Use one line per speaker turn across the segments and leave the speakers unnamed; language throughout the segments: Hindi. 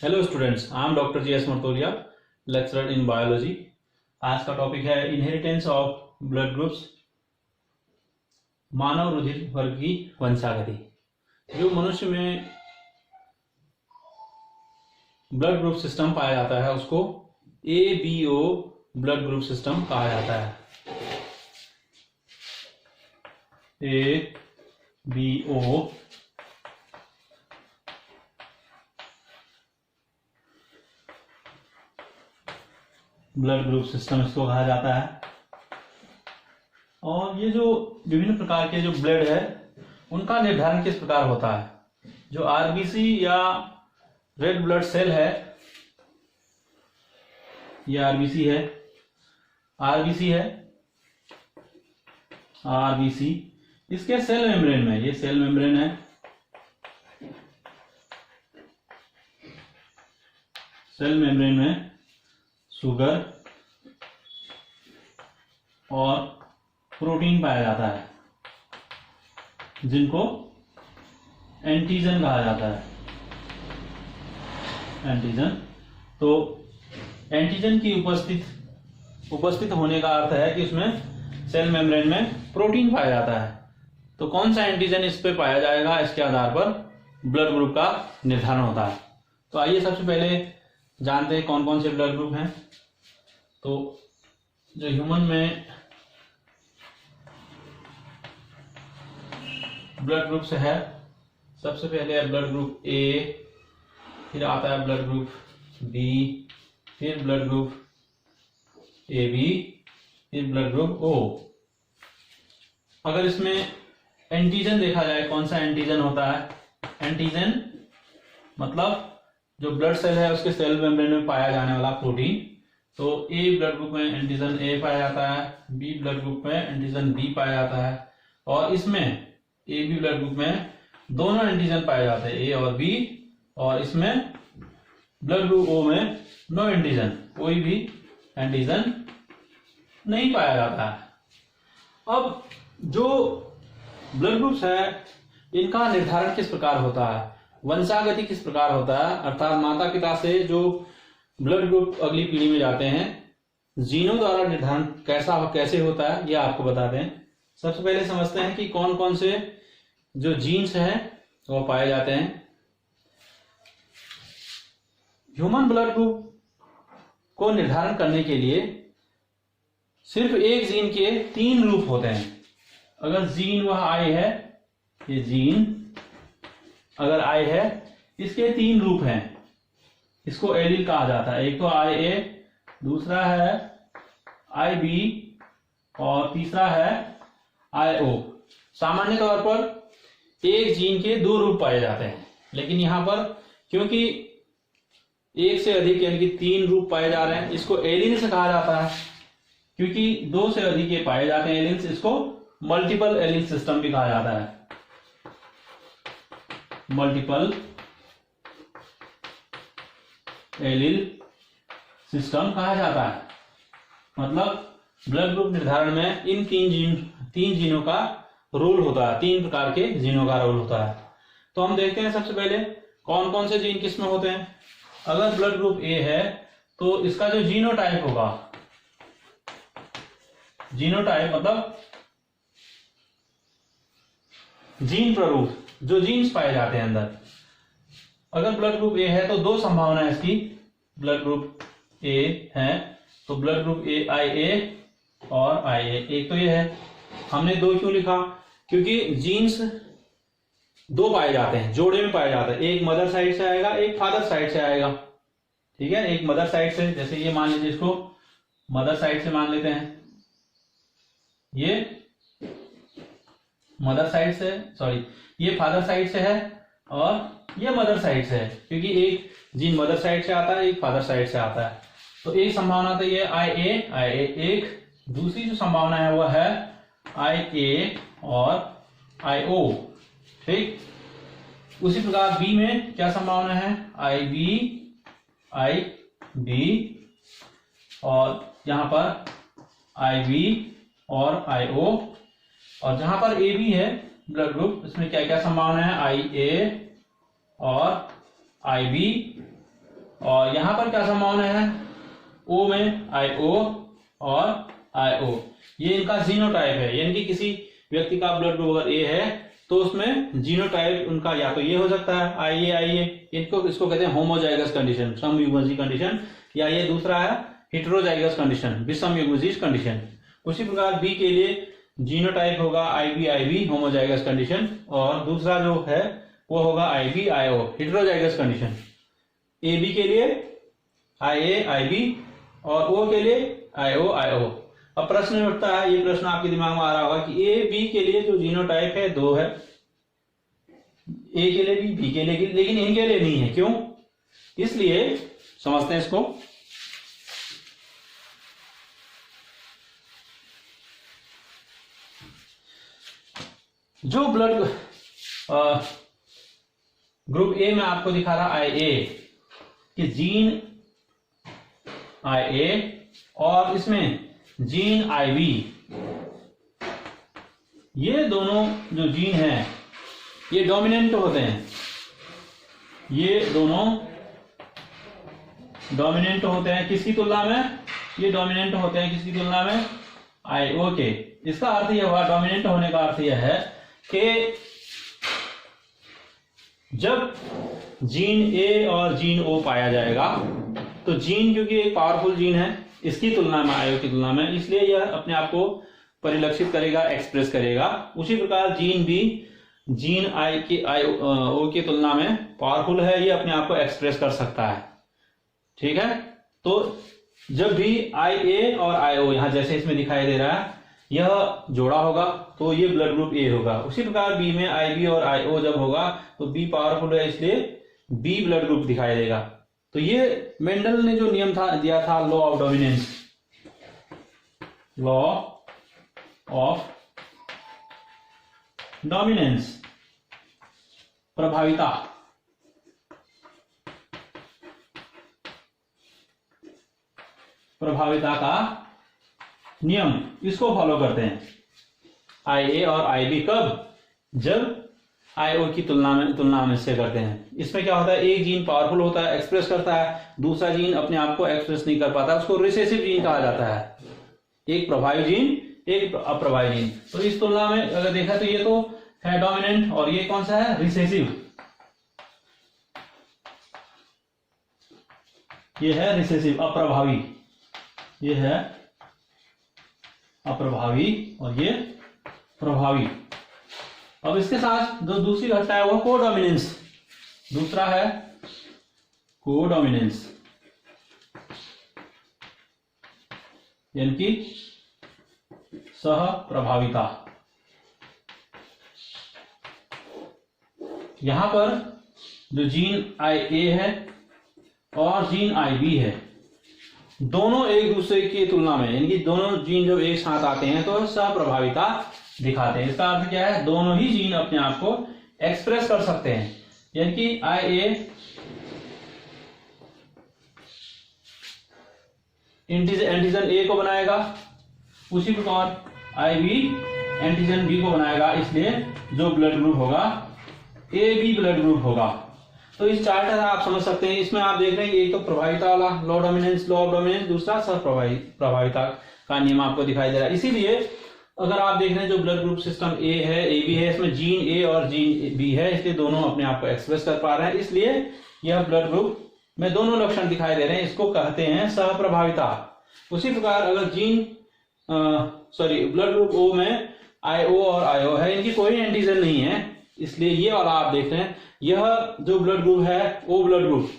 Hello students, I am doctor G S Martolia, lecturer in biology. आज का टॉपिक है इनहेरिटेंस ऑफ ब्लड ग्रुप्स, मानव रुधिर वर्ग की वंशागति। जो मनुष्य में ब्लड ग्रुप सिस्टम पाया जाता है उसको ABO ब्लड ग्रुप सिस्टम कहा जाता है। ABO ब्लड ग्रुप सिस्टम इसको कहा जाता है। और ये जो विभिन्न प्रकार के जो ब्लड है उनका निर्धारण किस प्रकार होता है। जो RBC या रेड ब्लड सेल है, ये RBC है, RBC इसके सेल मेम्ब्रेन में, ये सेल मेम्ब्रेन है, सेल मेम्ब्रेन में शुगर और प्रोटीन पाया जाता है जिनको एंटीजन कहा जाता है। एंटीजन, तो एंटीजन की उपस्थित होने का अर्थ है कि उसमें सेल मेम्ब्रेन में प्रोटीन पाया जाता है। तो कौन सा एंटीजन इस पे पाया जाएगा, इसके आधार पर ब्लड ग्रुप का निर्धारण होता है। तो आइए सबसे पहले जानते हैं कौन कौन से ब्लड ग्रुप हैं। तो जो ह्यूमन में ब्लड ग्रुप से है, सबसे पहले है ब्लड ग्रुप A, फिर आता है ब्लड ग्रुप B, फिर ब्लड ग्रुप AB, फिर ब्लड ग्रुप O। अगर इसमें एंटीजन देखा जाए, कौन सा एंटीजन होता है, एंटीजन मतलब जो ब्लड सेल है उसके सेल मेम्ब्रेन में पाया जाने वाला प्रोटीन। तो A ब्लड ग्रुप में एंटीजन A पाया जाता है, B ब्लड ग्रुप में एंटीजन B पाया जाता है, और इसमें AB ब्लड ग्रुप में दोनों एंटीजन पाए जाते हैं, A और B, और इसमें ब्लड ग्रुप O में नो एंटीजन, कोई भी एंटीजन नहीं पाया जाता है। अब जो ब्लड ग्रुप्स है इनका निर्धारण किस प्रकार होता है, वंशागति किस प्रकार होता है, अर्थात माता पिता से जो ब्लड ग्रुप अगली पीढ़ी में जाते हैं, जीनों द्वारा निर्धारण कैसे होता है, यह आपको बताते हैं। सबसे पहले समझते हैं कि कौन कौन से जो जीन्स हैं वो पाए जाते हैं। ह्यूमन ब्लड ग्रुप को निर्धारण करने के लिए सिर्फ एक जीन के 3 रूप होते हैं। अगर जीन वह I है, ये जीन अगर I है, इसके 3 रूप हैं, इसको एलील कहा जाता है। एक तो IA, दूसरा है IB और तीसरा है IO। सामान्य तौर पर एक जीन के 2 रूप पाए जाते हैं, लेकिन यहां पर क्योंकि एक से अधिक यानी कि 3 रूप पाए जा रहे हैं, इसको एलील्स कहा जाता है। क्योंकि 2 से अधिक ये पाए जाते हैं एलील्स, इसको मल्टीपल एलील सिस्टम भी कहा जाता है। मल्टीपल एलील सिस्टम कहा जाता है। मतलब ब्लड ग्रुप निर्धारण में इन 3 जीनों का रोल होता है, 3 प्रकार के जीनों का रोल होता है। तो हम देखते हैं सबसे पहले कौन कौन से जीन किसमें होते हैं। अगर ब्लड ग्रुप A है तो इसका जो जीनोटाइप होगा, जीनोटाइप मतलब जीन प्रारूप, जो जीन्स पाए जाते हैं अंदर। अगर ब्लड ग्रुप A है तो 2 संभावना है इसकी, ब्लड ग्रुप A है तो ब्लड ग्रुप IA और IA। एक तो ये है, हमने 2 क्यों लिखा, क्योंकि जीन्स 2 पाए जाते हैं, जोड़े में पाए जाते हैं। एक मदर साइड से आएगा, एक फादर साइड से आएगा। ठीक है, एक मदर साइड से, जैसे ये मान लीजिए, इसको मदर साइड से मान लेते हैं, ये मदर साइड से, सॉरी ये फादर साइड से है और ये मदर साइड से है, क्योंकि एक जीन मदर साइड से आता है, एक फादर साइड से आता है। तो एक संभावना तो ये IA एक, दूसरी जो संभावना है वह है IA और IO। ठीक, उसी प्रकार B में क्या संभावना है, IB IB, और यहां पर IB और IO। और जहां पर AB है ब्लड ग्रुप, इसमें क्या क्या संभावना है, IA और IB और यहां पर क्या संभावना है, ओ में IO और IO, ये इनका जीनोटाइप है, यानी कि किसी व्यक्ति का ब्लड ग्रुप अगर ए है तो उसमें जीनोटाइप उनका या तो ये हो सकता है IA, इसको कहते हैं होमोजाइगस कंडीशन, समयुग्मजीय कंडीशन, या ये दूसरा है हेटेरोजाइगस कंडीशन, विषमयुग्मजीय कंडीशन। उसी प्रकार बी के लिए जीनोटाइप होगा IB होमोजाइगस कंडीशन, और दूसरा जो है वो होगा IBIO हेटेरोजाइगस कंडीशन। AB के लिए IA और O के लिए IO। अब प्रश्न उठता है, ये प्रश्न आपके दिमाग में आ रहा होगा कि AB के लिए जो जीनोटाइप है 2 है, A के लिए भी, B के लिए, लेकिन इनके लिए नहीं है, क्यों? इसलिए समझते हैं इसको। जो ब्लड ग्रुप ए में आपको दिखा रहा IA कि जीन IA और इसमें जीन IB, ये दोनों जो जीन हैं ये डोमिनेंट होते हैं, ये दोनों डोमिनेंट होते हैं किसकी तुलना में, ये डोमिनेंट होते हैं किसकी तुलना में, IO के। इसका अर्थ यह हुआ, डोमिनेंट होने का अर्थ यह है कि जब जीन A और जीन O पाया जाएगा तो जीन, क्योंकि एक पावरफुल जीन है इसकी तुलना में, IO की तुलना में, इसलिए यह अपने आप को परिलक्षित करेगा, एक्सप्रेस करेगा। उसी प्रकार जीन भी जीन IO की तुलना में पावरफुल है, ये अपने आप को एक्सप्रेस कर सकता है, ठीक है। तो जब भी IA और IO यहां जैसे इसमें दिखाई दे रहा है, यह जोड़ा होगा तो ये ब्लड ग्रुप A होगा। उसी प्रकार B में IB और IO जब होगा तो B पावरफुल है, इसलिए B ब्लड ग्रुप दिखाई देगा। तो ये मेंडल ने जो नियम दिया था, law of dominance, law of dominance, प्रभाविता, प्रभाविता का नियम, इसको फॉलो करते हैं। IA और IB कब, जब IO की तुलना में से करते हैं। इसमें क्या होता है, एक जीन पावरफुल होता है, एक्सप्रेस करता है, दूसरा जीन अपने आप को एक्सप्रेस नहीं कर पाता, उसको रिसेसिव जीन कहा जाता है। एक प्रभावी जीन, एक अप्रभावी जीन। तो इस तुलना में अगर देखा तो ये तो है डोमिनेंट, और ये कौन सा है, रिसेसिव, ये है रिसेसिव, अप्रभावी, ये है अप्रभावी और ये प्रभावी। अब इसके साथ जो दूसरी घटना है वो कोडोमिनेंस, दूसरा है कोडोमिनेंस, यानी कि सह प्रभाविता। यहां पर जो जीन IA है और जीन IB है, दोनों एक दूसरे की तुलना में, यानी कि दोनों जीन जब एक साथ आते हैं तो सहप्रभाविता दिखाते हैं। इसका अर्थ क्या है, दोनों ही जीन अपने आप को एक्सप्रेस कर सकते हैं, यानी कि IA एंटीजन A को बनाएगा, उसी प्रकार IB एंटीजन B को बनाएगा, इसलिए जो ब्लड ग्रुप होगा AB ब्लड ग्रुप होगा। तो इस चार्ट का आप समझ सकते हैं, इसमें आप देख रहे हैं एक तो प्रभाविता वाला लॉ ऑफ डोमिनेंस, दूसरा प्रभाविता का नियम आपको दिखाई दे रहा है। इसीलिए अगर आप देख रहे हैं जो ब्लड ग्रुप सिस्टम A है, AB है, इसमें जीन A और जीन B है, इसलिए दोनों अपने आप को एक्सप्रेस कर पा रहे हैं, इसलिए यह ब्लड ग्रुप में दोनों लक्षण दिखाई दे रहे हैं, इसको कहते हैं सहप्रभाविता। उसी प्रकार अगर ब्लड ग्रुप O में IO और IO है, इनकी कोई एंटीजन नहीं है, इसलिए ये वाला आप देख रहे हैं, यह जो ब्लड ग्रुप है O ब्लड ग्रुप,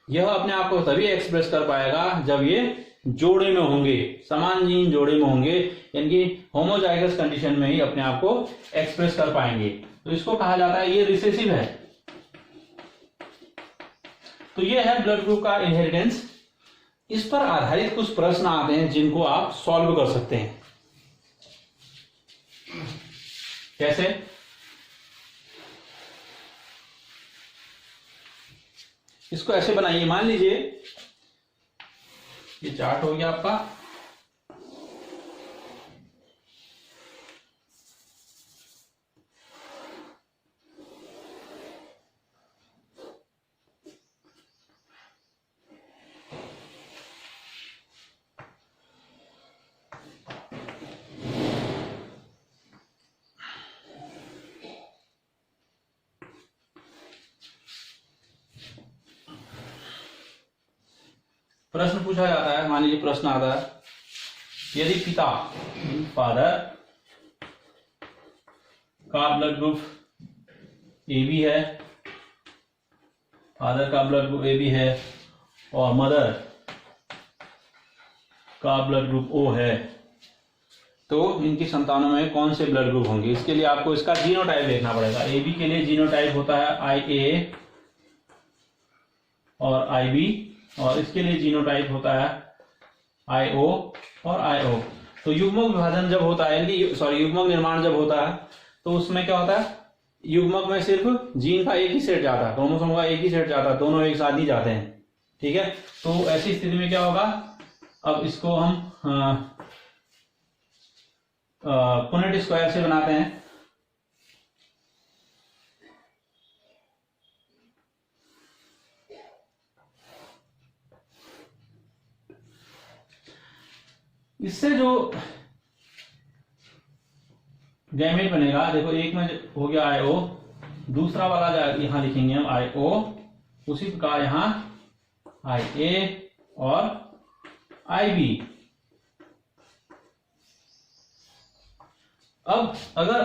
यह अपने आप को तभी एक्सप्रेस कर पाएगा जब ये जोड़े में होंगे, समान जीन जोड़े में होंगे, यानी कि होमोजाइगस कंडीशन में ही अपने आप को एक्सप्रेस कर पाएंगे। तो इसको कहा जाता है, ये रिसेसिव है। तो ये है ब्लड ग्रुप का इनहेरिटेंस। इस पर आधारित कुछ प्रश्न आते हैं जिनको आप सॉल्व कर सकते हैं। कैसे? इसको ऐसे बनाइए, मान लीजिए ये चार्ट हो गया आपका, प्रश्न पूछा जाता है, मान लीजिए प्रश्न आता है, यदि पिता फादर का ब्लड ग्रुप AB है, फादर का ब्लड ग्रुप AB है और मदर का ब्लड ग्रुप O है, तो इनकी संतानों में कौन से ब्लड ग्रुप होंगे? इसके लिए आपको इसका जीनोटाइप देखना पड़ेगा। AB के लिए जीनोटाइप होता है IA और IB, और इसके लिए जीनोटाइप होता है IO और IO। तो युग्मक विभाजन जब होता है, युग्मक निर्माण जब होता है, तो उसमें क्या होता है, युग्मक में सिर्फ जीन का एक ही सेट जाता है, क्रोमोसोम का एक ही सेट जाता है, दोनों एक साथ ही जाते हैं। ठीक है, तो ऐसी स्थिति में क्या होगा, अब इसको हम पुनेट स्क्वायर से बनाते हैं। इससे जो गैमेट बनेगा, देखो एक में हो गया IO, दूसरा वाला यहां लिखेंगे हम IO, उसी प्रकार यहां IA और IB। अब अगर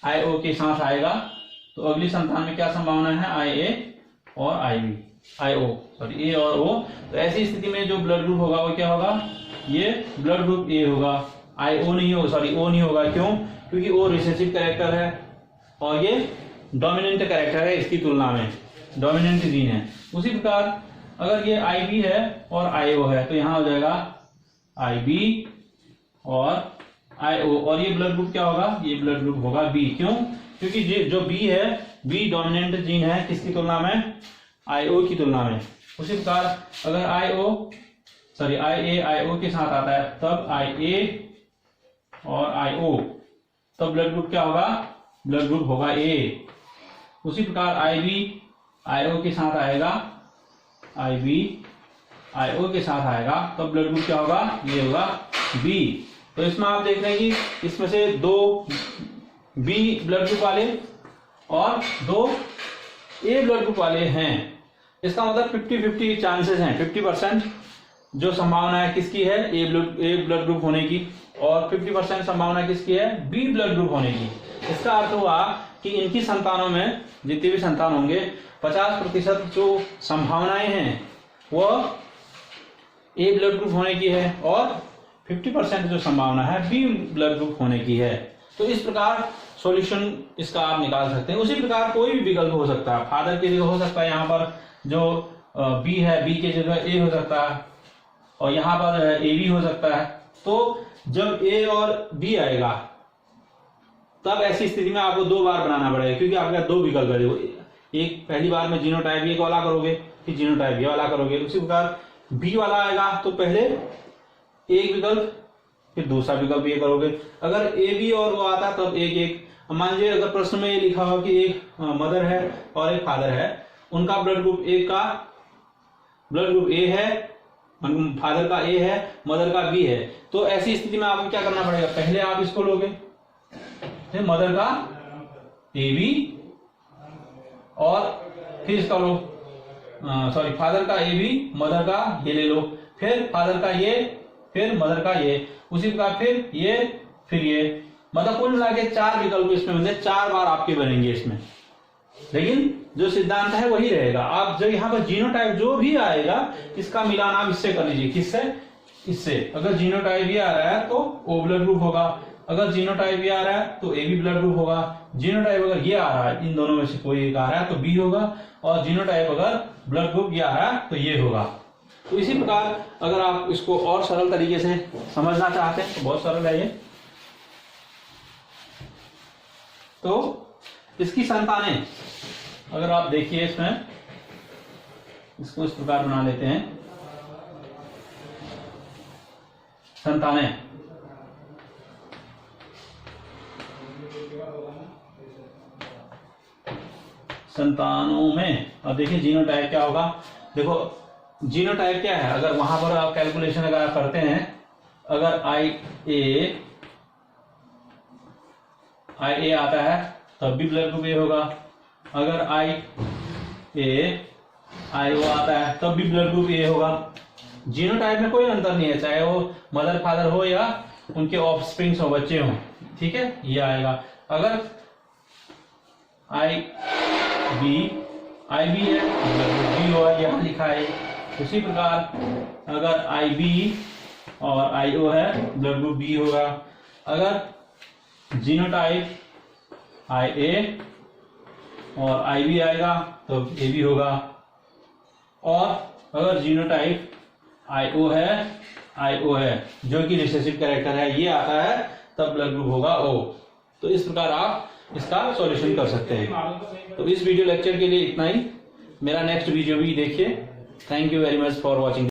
IO के साथ आएगा तो अगली संतान में क्या संभावना है, IA और A और O। तो ऐसी स्थिति में जो ब्लड ग्रुप होगा वो क्या होगा, ये ब्लड ग्रुप A होगा, O नहीं होगा। क्यों? क्योंकि O रिसेसिव कैरेक्टर है और ये डोमिनेंट कैरेक्टर है, इसकी तुलना में डोमिनेंट जीन है। उसी प्रकार अगर ये IB है और IO है तो यहां हो जाएगा IB और IO, और ये ब्लड ग्रुप क्या होगा, ये ब्लड ग्रुप होगा B। क्यों? क्योंकि जो B है, B डोमिनेंट जीन है किसकी तुलना में, IO की तुलना में। उसी प्रकार अगर IA IO के साथ आता है तब IA और IO, तब ब्लड ग्रुप क्या होगा, ब्लड ग्रुप होगा A। उसी प्रकार IB IO के साथ आएगा, IB IO के साथ आएगा, तब ब्लड ग्रुप क्या होगा, ये होगा B। तो इसमें आप देख रहे हैं कि इसमें से 2 B ब्लड ग्रुप वाले और 2 A ब्लड ग्रुप वाले हैं। इसका मतलब 50-50 चांसेस हैं, 50% जो संभावना है किसकी है, A ब्लड ग्रुप होने की, और 50% संभावना किसकी है, B ब्लड ग्रुप होने की। इसका अर्थ हुआ कि इनकी संतानों में जितने भी संतान होंगे 50% जो संभावनाएं हैं वो A ब्लड ग्रुप होने की है और 50% जो संभावना है B ब्लड ग्रुप होने की है। तो इस प्रकार सॉल्यूशन इसका आप निकाल सकते हैं। उसी प्रकार कोई भी विकल्प हो सकता है, फादर की जगह हो सकता है यहाँ पर जो B है, B की जगह A हो सकता है, और यहाँ पर AB हो सकता है। तो जब A और B आएगा तब ऐसी स्थिति में आपको 2 बार बनाना पड़ेगा, क्योंकि आपके पास 2 विकल्प है। एक पहली बार में जीनोटाइप A वाला करोगे, फिर जीनोटाइप B वाला करोगे। उसी प्रकार B वाला आएगा तो पहले एक विकल्प, फिर दूसरा विकल्प ये करोगे। अगर AB और वो आता तब एक मान लीजिए अगर प्रश्न में ये लिखा हो कि एक मदर है और एक फादर है, उनका ब्लड ग्रुप एक का ब्लड ग्रुप A है, फादर का A है, मदर का B है, तो ऐसी स्थिति में आपको क्या करना पड़ेगा, पहले आप इसको लोगे, फिर मदर का AB और फिर इसका लो, फादर का AB, मदर का ये ले लो, फिर फादर का ये, फिर मदर का ये, उसी प्रकार फिर ये, मतलब कुल मिला के 4 विकल्प इसमें बने, 4 बार आपके बनेंगे इसमें। लेकिन जो सिद्धांत है वही रहेगा। आप जब यहाँ पर जीनोटाइप जो भी आएगा इसका मिलान आप इससे कर लीजिए, किससे, इससे। अगर जीनोटाइप ये आ रहा है तो O ब्लड ग्रुप होगा, अगर जीनोटाइप ये आ रहा है तो AB ब्लड ग्रुप होगा, जीनोटाइप अगर ये आ रहा है, इन दोनों में से कोई एक आ रहा है तो B होगा, और जीनोटाइप अगर ब्लड ग्रुप ये आ रहा है तो ये होगा। तो इसी प्रकार अगर आप इसको और सरल तरीके से समझना चाहते हैं तो बहुत सरल है ये। तो इसकी संतानें अगर आप देखिए, इसमें इसको इस प्रकार बना लेते हैं, संतानें संतानों में, अब देखिए जीनोटाइप क्या होगा। देखो जीनोटाइप क्या है, अगर वहां पर आप कैलकुलेशन अगर आप करते हैं, अगर IA आता है तब भी ब्लड ग्रुप A होगा, अगर IA IO आता है तब भी ब्लड ग्रुप A होगा। जीनोटाइप में कोई अंतर नहीं है, चाहे वो मदर फादर हो या उनके ऑफस्प्रिंग्स हो, बच्चे हो, ठीक है, ये आएगा। अगर IB है ब्लड ग्रुप B होगा, यहाँ लिखा है। उसी प्रकार अगर IB और IO है ब्लड ग्रुप B होगा। अगर जीनोटाइप IA और IB आएगा तो AB होगा। और अगर जीनोटाइप IO है जो कि रिसेसिव कैरेक्टर है, ये आता है, तब ब्लड ग्रुप होगा O। तो इस प्रकार आप इसका सॉल्यूशन कर सकते हैं। तो इस वीडियो लेक्चर के लिए इतना ही। मेरा नेक्स्ट वीडियो भी देखिए। Thank you very much for watching.